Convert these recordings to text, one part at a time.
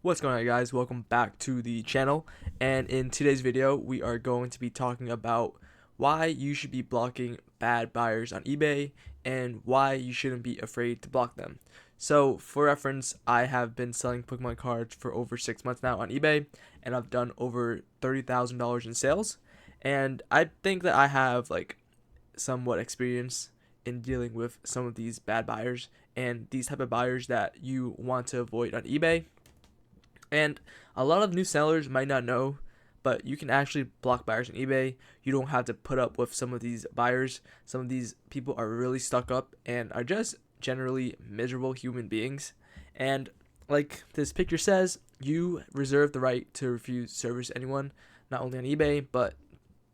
What's going on, guys? Welcome back to the channel, and in today's video we are going to be talking about why you should be blocking bad buyers on eBay and why you shouldn't be afraid to block them. So for reference, I have been selling Pokemon cards for over 6 months now on eBay, and I've done over $30,000 in sales, and I think that I have somewhat experience in dealing with some of these bad buyers and these type of buyers that you want to avoid on eBay. And a lot of new sellers might not know, but you can actually block buyers on eBay. You don't have to put up with some of these buyers. Some of these people are really stuck up and are just generally miserable human beings. And like this picture says, you reserve the right to refuse service to anyone, not only on eBay, but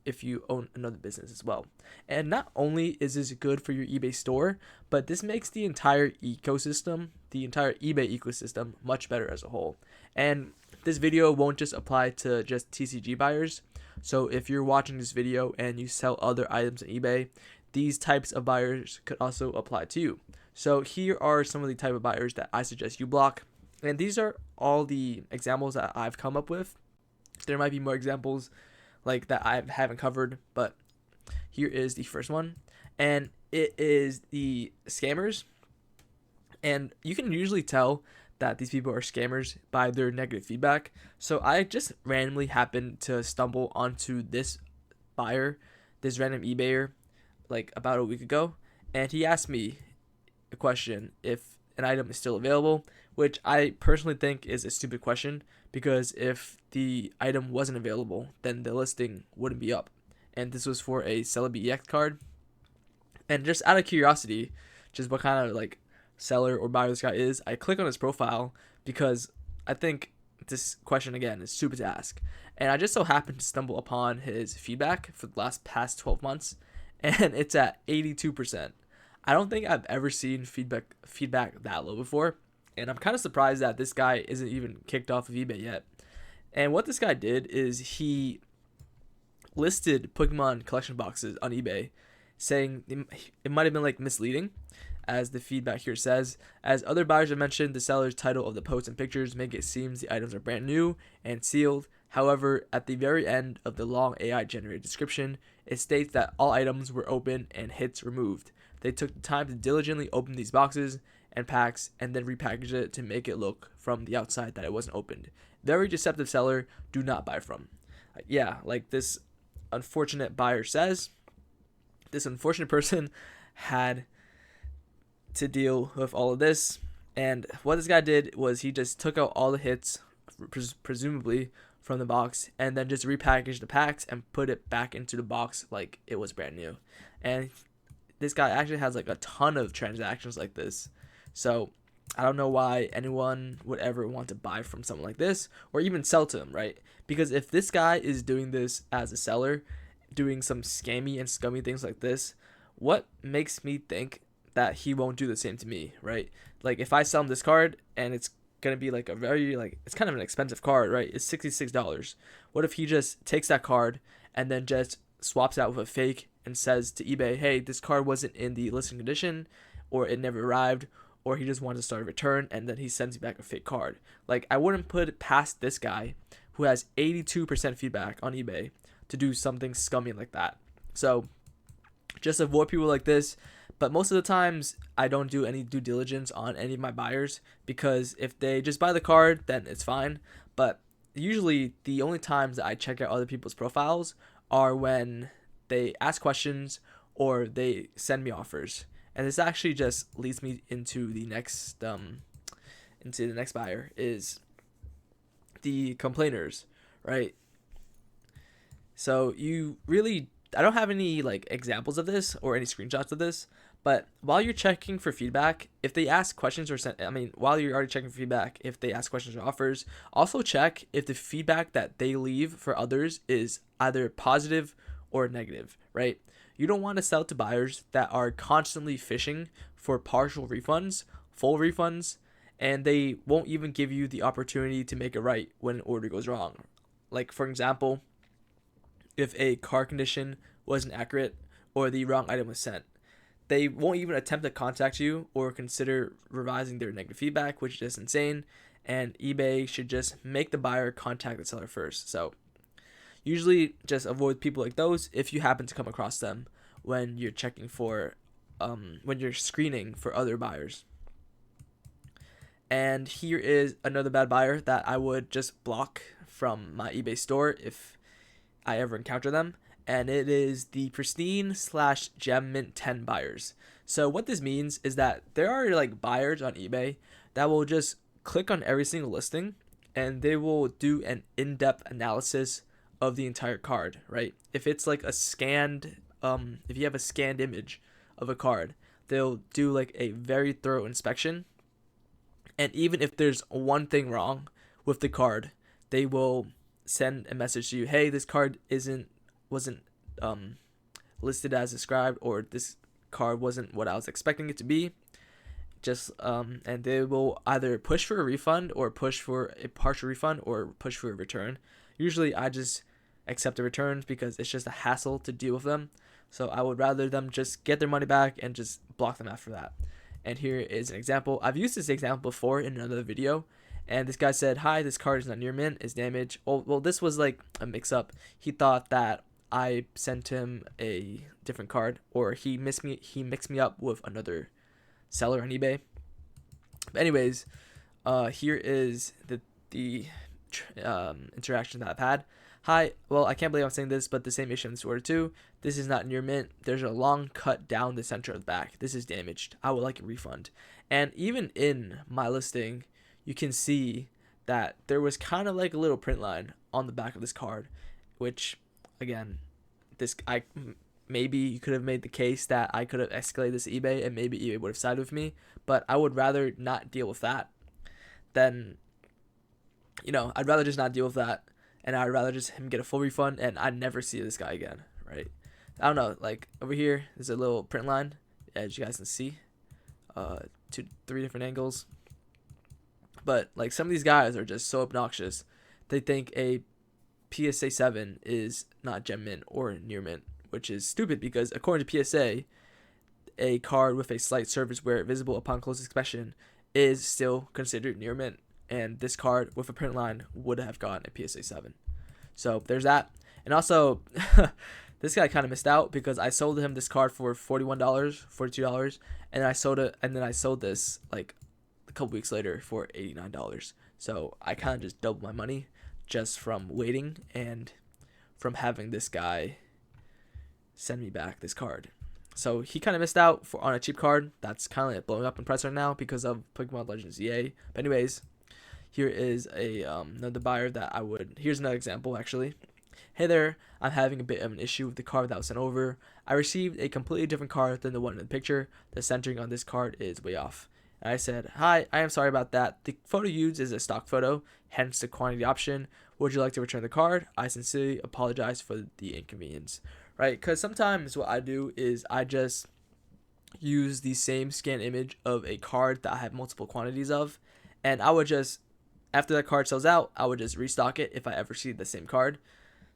if you own another business as well. And not only is this good for your eBay store, but this makes the entire ecosystem, the entire eBay ecosystem, much better as a whole. And this video won't just apply to just TCG buyers. So if you're watching this video and you sell other items on eBay, these types of buyers could also apply to you. So here are some of the type of buyers that I suggest you block. And these are all the examples that I've come up with. There might be more examples like that I haven't covered, but here is the first one, and it is the scammers. And you can usually tell that these people are scammers by their negative feedback. So I just randomly happened to stumble onto this buyer, this random eBayer, like about a week ago, and he asked me a question if an item is still available, which I personally think is a stupid question, because if the item wasn't available, then the listing wouldn't be up. And this was for a Celebi EX card. And just out of curiosity, just what kind of seller or buyer this guy is, I click on his profile because I think this question again is stupid to ask. And I just so happened to stumble upon his feedback for the past 12 months, and it's at 82%. I don't think I've ever seen feedback that low before, and I'm kind of surprised that this guy isn't even kicked off of eBay yet. And what this guy did is he listed Pokemon collection boxes on eBay, saying it might have been misleading, as the feedback here says. As other buyers have mentioned, the seller's title of the posts and pictures make it seem the items are brand new and sealed. However, at the very end of the long AI generated description, it states that all items were open and hits removed. They took the time to diligently open these boxes and packs and then repackage it to make it look from the outside that it wasn't opened. Very deceptive seller, do not buy from. Yeah, like this unfortunate buyer says, this unfortunate person had to deal with all of this. And what this guy did was he just took out all the hits, presumably from the box, and then just repackaged the packs and put it back into the box like it was brand new. And this guy actually has a ton of transactions like this. So I don't know why anyone would ever want to buy from someone like this or even sell to him, right? Because if this guy is doing this as a seller, doing some scammy and scummy things like this, what makes me think that he won't do the same to me, right? Like if I sell him this card and it's gonna be a very it's kind of an expensive card, right? It's $66. What if he just takes that card and then just swaps it out with a fake and says to eBay, hey, this card wasn't in the listing condition, or it never arrived, or he just wanted to start a return, and then he sends you back a fake card? I wouldn't put it past this guy who has 82% feedback on eBay to do something scummy like that. So just avoid people like this. But most of the times I don't do any due diligence on any of my buyers, because if they just buy the card, then it's fine. But usually the only times that I check out other people's profiles are when they ask questions or they send me offers. And this actually just leads me into the next buyer, is the complainers, right? So I don't have any examples of this or any screenshots of this, but while you're checking for feedback, if they ask questions while you're already checking for feedback, if they ask questions or offers, also check if the feedback that they leave for others is either positive or negative, right? You don't want to sell to buyers that are constantly fishing for partial refunds, full refunds, and they won't even give you the opportunity to make it right when an order goes wrong. Like, for example, if a car condition wasn't accurate or the wrong item was sent, they won't even attempt to contact you or consider revising their negative feedback, which is just insane. and eBay should just make the buyer contact the seller first. So usually just avoid people like those if you happen to come across them when you're checking for when you're screening for other buyers. And here is another bad buyer that I would just block from my eBay store if I ever encounter them, and it is the pristine / gem mint 10 buyers. So what this means is that there are like buyers on eBay that will just click on every single listing and they will do an in-depth analysis of the entire card, right? If it's like a scanned if you have a scanned image of a card, they'll do like a very thorough inspection, and even if there's one thing wrong with the card, they will send a message to you, hey, this card wasn't listed as described, or this card wasn't what I was expecting it to be. Just and they will either push for a refund or push for a partial refund or push for a return. Usually I just accept the returns because it's just a hassle to deal with them. So I would rather them just get their money back and just block them after that. And here is an example. I've used this example before in another video, and this guy said, hi, this card is not near mint, is damaged. Well, this was like a mix-up. He thought that I sent him a different card, or he mixed me up with another seller on eBay. But anyways, here is the interaction that I've had. Hi, well, I can't believe I'm saying this, but the same issue in this order too. This is not near mint. There's a long cut down the center of the back. This is damaged. I would like a refund. And even in my listing, you can see that there was kind of like a little print line on the back of this card, which, again, maybe you could have made the case that I could have escalated this to eBay and maybe eBay would have sided with me, but I would rather not deal with that than, I'd rather just not deal with that. And I'd rather just him get a full refund and I'd never see this guy again, right? I don't know, like over here, there's a little print line, as you guys can see, 3 different angles. But like some of these guys are just so obnoxious. They think a PSA 7 is not gem mint or near mint, which is stupid because according to PSA, a card with a slight surface wear visible upon close inspection is still considered near mint. And this card with a print line would have gotten a PSA 7. So there's that. And also, this guy kind of missed out because I sold him this card for $41, $42, and then I sold this like a couple weeks later for $89. So I kind of just doubled my money just from waiting and from having this guy send me back this card. So he kind of missed out on a cheap card that's kind of like blowing up in price right now because of Pokemon Legends EA. But anyways, here is another buyer that here's another example actually. Hey there, I'm having a bit of an issue with the card that was sent over. I received a completely different card than the one in the picture. The centering on this card is way off. And I said, hi, I am sorry about that. The photo used is a stock photo, hence the quantity option. Would you like to return the card? I sincerely apologize for the inconvenience. Right? Because sometimes what I do is I just use the same scan image of a card that I have multiple quantities of, and I would just, after that card sells out, I would just restock it if I ever see the same card.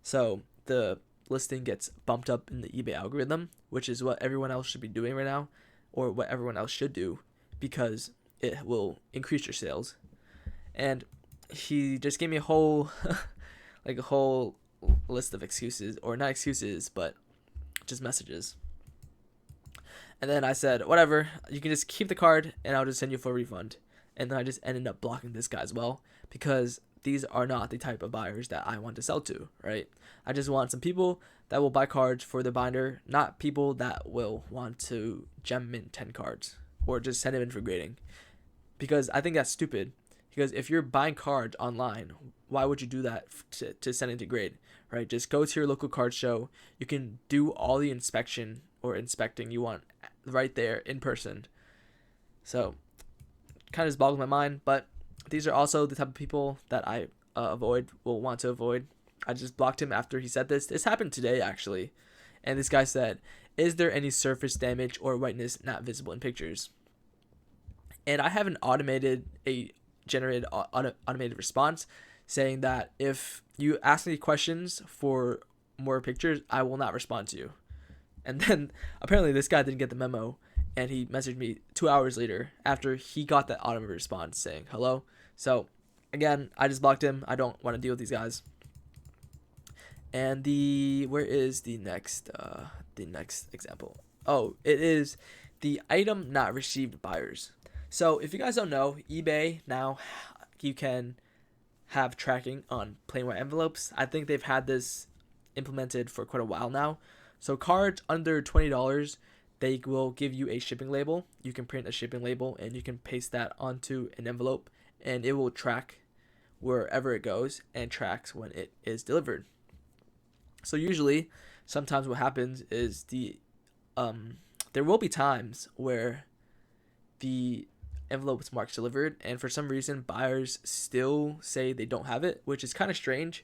So the listing gets bumped up in the eBay algorithm, which is what everyone else should be doing right now, or what everyone else should do, because it will increase your sales. And he just gave me a whole like a whole list of excuses, or not excuses, but just messages. And then I said, whatever, you can just keep the card and I'll just send you for a refund. And then I just ended up blocking this guy as well, because these are not the type of buyers that I want to sell to, right? I just want some people that will buy cards for the binder, not people that will want to gem mint 10 cards or just send them in for grading, because I think that's stupid. Because if you're buying cards online, why would you do that to send it to grade, right? Just go to your local card show. You can do all the inspection or inspecting you want right there in person. So kind of just boggles my mind, but these are also the type of people that I will want to avoid. I just blocked him after he said this. This happened today, actually. And this guy said, is there any surface damage or whiteness not visible in pictures? And I have an automated response saying that if you ask me questions for more pictures, I will not respond to you. And then apparently this guy didn't get the memo, and he messaged me 2 hours later after he got that automated response saying hello. So Again, I just blocked him. I don't want to deal with these guys. And where is the next example? Oh, it is the item not received buyers. So if you guys don't know, eBay now, you can have tracking on plain white envelopes. I think they've had this implemented for quite a while now. So cards under $20, they will give you a shipping label. You can print a shipping label and you can paste that onto an envelope, and it will track wherever it goes and tracks when it is delivered. So usually, sometimes what happens is there will be times where the envelope is marked delivered, and for some reason buyers still say they don't have it, which is kind of strange.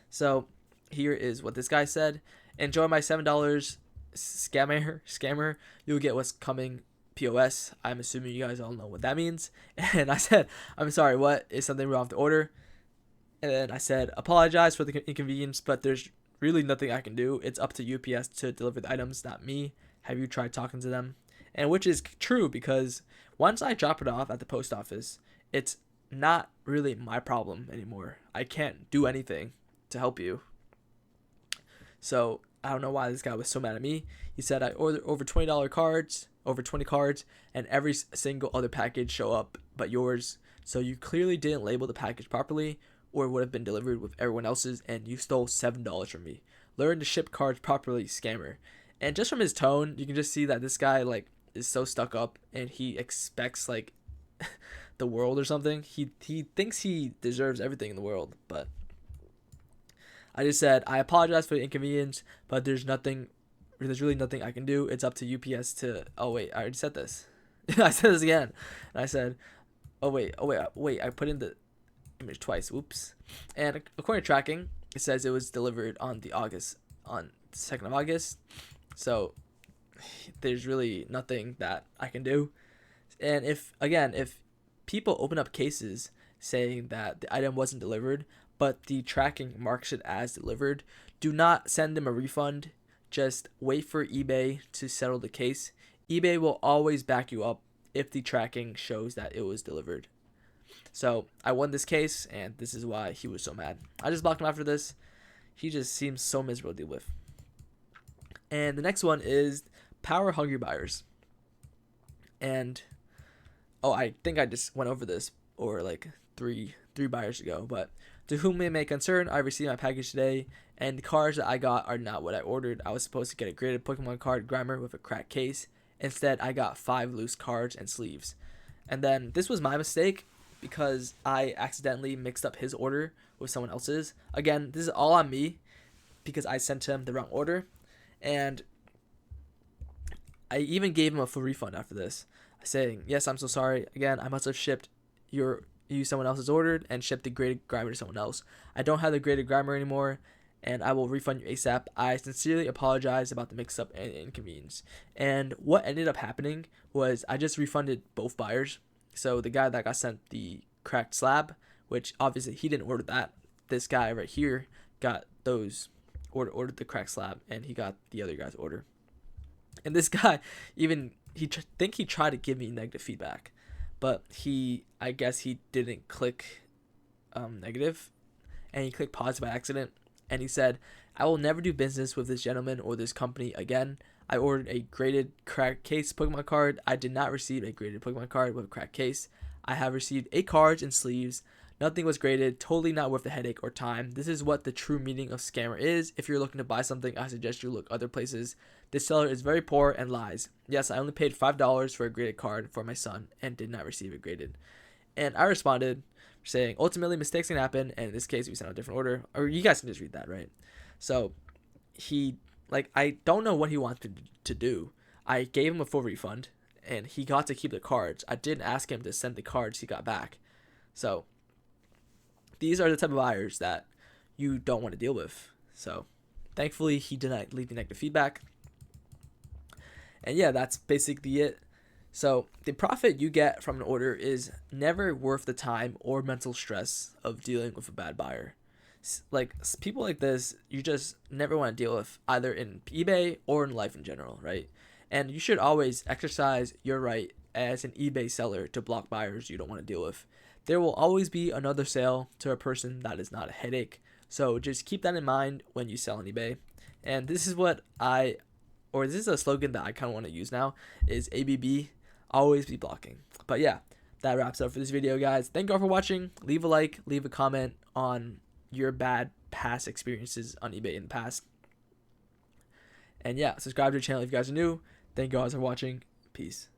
So here is what this guy said: enjoy my $7 scammer, you'll get what's coming POS. I'm assuming you guys all know what that means. And I said, I'm sorry, what? Is something wrong with the order? And then I said, apologize for the inconvenience, but there's really nothing I can do. It's up to UPS to deliver the items, not me. Have you tried talking to them? And which is true, because once I drop it off at the post office, it's not really my problem anymore. I can't do anything to help you. So I don't know why this guy was so mad at me. He said I ordered over $20 cards, over 20 cards, and every single other package show up but yours. So you clearly didn't label the package properly, or it would have been delivered with everyone else's, and you stole $7 from me. Learn to ship cards properly, scammer. And just from his tone, you can just see that this guy is so stuck up, and he expects the world or something. He thinks he deserves everything in the world. But I just said, I apologize for the inconvenience, but there's really nothing I can do. It's up to UPS to. Oh wait, I already said this. I said this again. And I said, oh wait, I put in the image twice. Oops. And according to tracking, it says it was delivered on the 2nd of August. So there's really nothing that I can do. And if people open up cases saying that the item wasn't delivered, but the tracking marks it as delivered, do not send them a refund. Just wait for eBay to settle the case. eBay will always back you up if the tracking shows that it was delivered. So I won this case, and this is why he was so mad. I just blocked him after this. He just seems so miserable to deal with. And the next one is power hungry buyers. And I think I just went over this or three buyers ago, but to whom it may concern, I received my package today, and the cards that I got are not what I ordered. I was supposed to get a graded Pokemon card grimer with a cracked case. Instead, I got 5 loose cards and sleeves. And then this was my mistake, because I accidentally mixed up his order with someone else's. Again, this is all on me, because I sent him the wrong order. And I even gave him a full refund after this, saying, yes, I'm so sorry. Again, I must have shipped you someone else's ordered and shipped the graded grimer to someone else. I don't have the graded grimer anymore, and I will refund you ASAP. I sincerely apologize about the mix-up and inconvenience. And what ended up happening was I just refunded both buyers. So the guy that got sent the cracked slab, which obviously he didn't order that. This guy right here got those, ordered the cracked slab, and he got the other guy's order. And this guy he tried to give me negative feedback, but I guess he didn't click negative, and he clicked positive by accident. And he said, I will never do business with this gentleman or this company again. I ordered a graded cracked case Pokemon card. I did not receive a graded Pokemon card with a cracked case. I have received 8 cards and sleeves. Nothing was graded. Totally not worth the headache or time. This is what the true meaning of scammer is. If you're looking to buy something, I suggest you look other places. This seller is very poor and lies. Yes, I only paid $5 for a graded card for my son and did not receive it graded. And I responded saying, ultimately mistakes can happen, and in this case we sent out a different order. Or you guys can just read that, right? So I don't know what he wanted to do. I gave him a full refund, and he got to keep the cards. I didn't ask him to send the cards he got back. So these are the type of buyers that you don't want to deal with. So thankfully he did not leave the negative feedback. And yeah, that's basically it. So the profit you get from an order is never worth the time or mental stress of dealing with a bad buyer. People like this, you just never want to deal with, either in eBay or in life in general, right? And you should always exercise your right as an eBay seller to block buyers you don't want to deal with. there will always be another sale to a person that is not a headache. So just keep that in mind when you sell on eBay. And this is this is a slogan that I kind of want to use now, is ABB, always be blocking. But yeah, that wraps up for this video, guys. Thank you all for watching. Leave a like, leave a comment on your bad past experiences on eBay in the past. And yeah, subscribe to the channel if you guys are new. Thank you guys for watching. Peace.